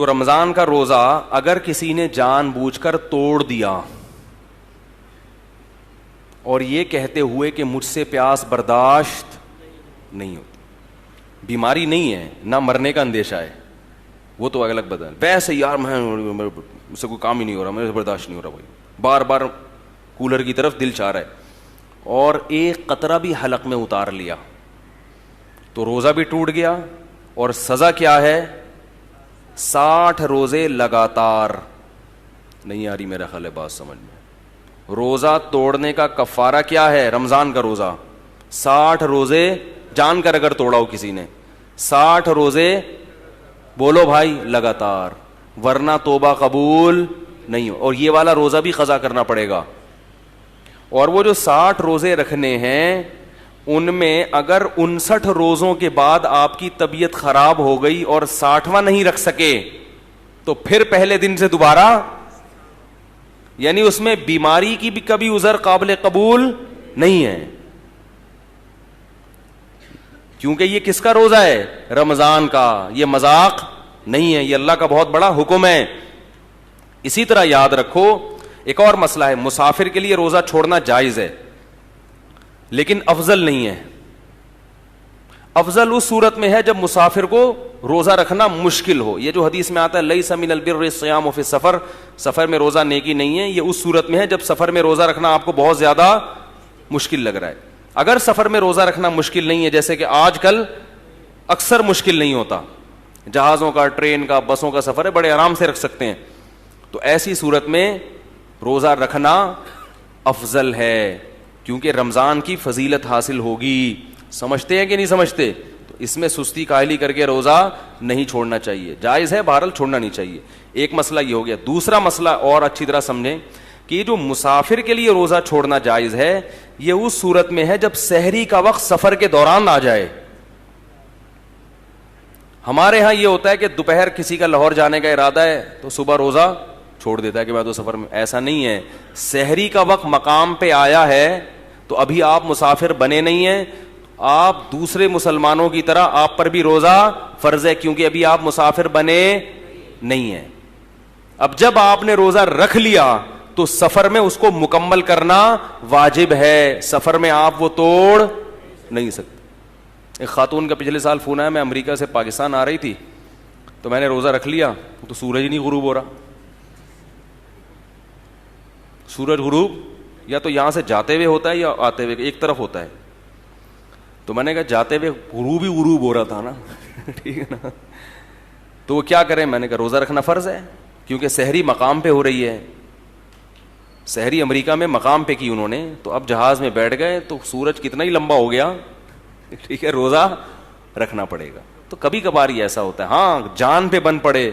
تو رمضان کا روزہ اگر کسی نے جان بوجھ کر توڑ دیا اور یہ کہتے ہوئے کہ مجھ سے پیاس برداشت نہیں ہوتی, بیماری نہیں ہے, نہ مرنے کا اندیشہ ہے, وہ تو الگ بدل, ویسے یار میں مجھ سے کوئی کام ہی نہیں ہو رہا, مجھے برداشت نہیں ہو رہا, بھائی بار بار کولر کی طرف دل چاہ رہا ہے, اور ایک قطرہ بھی حلق میں اتار لیا تو روزہ بھی ٹوٹ گیا, اور سزا کیا ہے؟ 60 روزے لگاتار. نہیں آ رہی میرا خیال ہے بات سمجھ میں. روزہ توڑنے کا کفارہ کیا ہے؟ رمضان کا روزہ 60 روزے جان کر اگر توڑا ہو کسی نے, 60 روزے بولو بھائی لگاتار, ورنہ توبہ قبول نہیں ہو, اور یہ والا روزہ بھی قضا کرنا پڑے گا. اور وہ جو 60 روزے رکھنے ہیں ان میں اگر 59 روزوں کے بعد آپ کی طبیعت خراب ہو گئی اور 60واں نہیں رکھ سکے تو پھر پہلے دن سے دوبارہ, یعنی اس میں بیماری کی بھی کبھی عذر قابل قبول نہیں ہے, کیونکہ یہ کس کا روزہ ہے؟ رمضان کا. یہ مذاق نہیں ہے, یہ اللہ کا بہت بڑا حکم ہے. اسی طرح یاد رکھو ایک اور مسئلہ ہے, مسافر کے لیے روزہ چھوڑنا جائز ہے لیکن افضل نہیں ہے. افضل اس صورت میں ہے جب مسافر کو روزہ رکھنا مشکل ہو. یہ جو حدیث میں آتا ہے لیس من البر الصیام فی السفر, سفر میں روزہ نیکی نہیں ہے, یہ اس صورت میں ہے جب سفر میں روزہ رکھنا آپ کو بہت زیادہ مشکل لگ رہا ہے. اگر سفر میں روزہ رکھنا مشکل نہیں ہے, جیسے کہ آج کل اکثر مشکل نہیں ہوتا, جہازوں کا, ٹرین کا, بسوں کا سفر ہے, بڑے آرام سے رکھ سکتے ہیں, تو ایسی صورت میں روزہ رکھنا افضل ہے کیونکہ رمضان کی فضیلت حاصل ہوگی. سمجھتے ہیں کہ نہیں سمجھتے؟ تو اس میں سستی کاہلی کر کے روزہ نہیں چھوڑنا چاہیے, جائز ہے بہرحال, چھوڑنا نہیں چاہیے. ایک مسئلہ یہ ہو گیا. دوسرا مسئلہ اور اچھی طرح سمجھیں کہ یہ جو مسافر کے لیے روزہ چھوڑنا جائز ہے یہ اس صورت میں ہے جب سحری کا وقت سفر کے دوران آ جائے. ہمارے ہاں یہ ہوتا ہے کہ دوپہر کسی کا لاہور جانے کا ارادہ ہے تو صبح روزہ چھوڑ دیتا ہے کہ میں تو سفر میں. ایسا نہیں ہے, سحری کا وقت مقام پہ آیا ہے تو ابھی آپ مسافر بنے نہیں ہیں, آپ دوسرے مسلمانوں کی طرح آپ پر بھی روزہ فرض ہے کیونکہ ابھی آپ مسافر بنے نہیں ہیں. اب جب آپ نے روزہ رکھ لیا تو سفر میں اس کو مکمل کرنا واجب ہے, سفر میں آپ وہ توڑ نہیں سکتے. ایک خاتون کا پچھلے سال فون آیا, میں امریکہ سے پاکستان آ رہی تھی تو میں نے روزہ رکھ لیا تو سورج ہی نہیں غروب ہو رہا. سورج غروب یا تو یہاں سے جاتے ہوئے ہوتا ہے یا آتے ہوئے, ایک طرف ہوتا ہے. تو میں نے کہا جاتے ہوئے غروب ہی غروب ہو رہا تھا نا ٹھیک ہے نا, تو وہ کیا کریں؟ میں نے کہا روزہ رکھنا فرض ہے کیونکہ سحری مقام پہ ہو رہی ہے. سحری امریکہ میں مقام پہ کی انہوں نے, تو اب جہاز میں بیٹھ گئے تو سورج کتنا ہی لمبا ہو گیا, ٹھیک ہے, روزہ رکھنا پڑے گا. تو کبھی کبھار ہی ایسا ہوتا ہے. ہاں جان پہ بن پڑے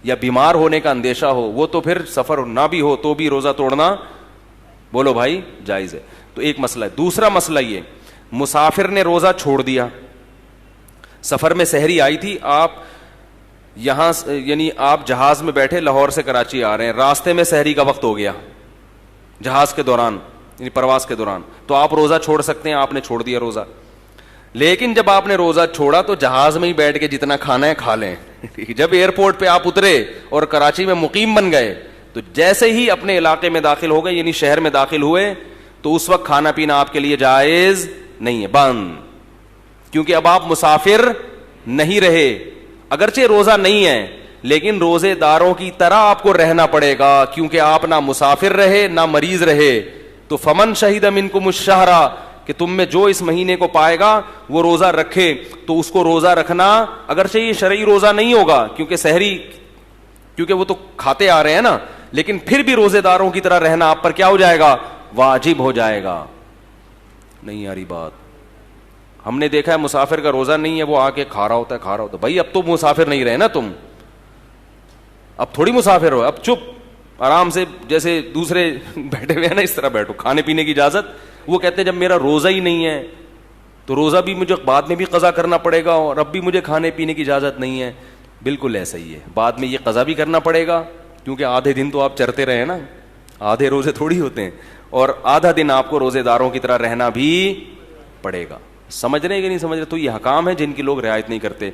یا بیمار ہونے کا اندیشہ ہو, وہ تو پھر سفر نہ بھی ہو تو بھی روزہ توڑنا بولو بھائی جائز ہے. تو ایک مسئلہ ہے. دوسرا مسئلہ یہ, مسافر نے روزہ چھوڑ دیا, سفر میں سحری آئی تھی, آپ یہاں یعنی آپ جہاز میں بیٹھے لاہور سے کراچی آ رہے ہیں, راستے میں سحری کا وقت ہو گیا جہاز کے دوران یعنی پرواز کے دوران, تو آپ روزہ چھوڑ سکتے ہیں, آپ نے چھوڑ دیا روزہ. لیکن جب آپ نے روزہ چھوڑا تو جہاز میں ہی بیٹھ کے جتنا کھانا ہے کھا لیں. جب ایئرپورٹ پہ آپ اترے اور کراچی میں مقیم بن گئے تو جیسے ہی اپنے علاقے میں داخل ہو گئے یعنی شہر میں داخل ہوئے تو اس وقت کھانا پینا آپ کے لیے جائز نہیں ہے, بند, کیونکہ اب آپ مسافر نہیں رہے. اگرچہ روزہ نہیں ہے لیکن روزے داروں کی طرح آپ کو رہنا پڑے گا کیونکہ آپ نہ مسافر رہے نہ مریض رہے. تو فمن شہید منکم الشہر, کہ تم میں جو اس مہینے کو پائے گا وہ روزہ رکھے, تو اس کو روزہ رکھنا, اگرچہ یہ شرعی روزہ نہیں ہوگا کیونکہ سحری, کیونکہ وہ تو کھاتے آ رہے ہیں نا, لیکن پھر بھی روزے داروں کی طرح رہنا آپ پر کیا ہو جائے گا؟ واجب ہو جائے گا. نہیں آ رہی بات؟ ہم نے دیکھا ہے مسافر کا روزہ نہیں ہے, وہ آ کے کھا رہا ہوتا ہے. بھائی اب تو مسافر نہیں رہے نا تم, اب تھوڑی مسافر ہو, اب چپ آرام سے جیسے دوسرے بیٹھے ہوئے ہیں نا اس طرح بیٹھو, کھانے پینے کی اجازت. وہ کہتے ہیں جب میرا روزہ ہی نہیں ہے تو روزہ بھی مجھے بعد میں بھی قضا کرنا پڑے گا اور اب بھی مجھے کھانے پینے کی اجازت نہیں ہے. بالکل ایسا ہی ہے, بعد میں یہ قضا بھی کرنا پڑے گا کیونکہ آدھے دن تو آپ چرتے رہے نا, آدھے روزے تھوڑی ہوتے ہیں, اور آدھا دن آپ کو روزے داروں کی طرح رہنا بھی پڑے گا. سمجھ رہے کہ نہیں سمجھ رہے؟ تو یہ حکام ہے جن کی لوگ رعایت نہیں کرتے.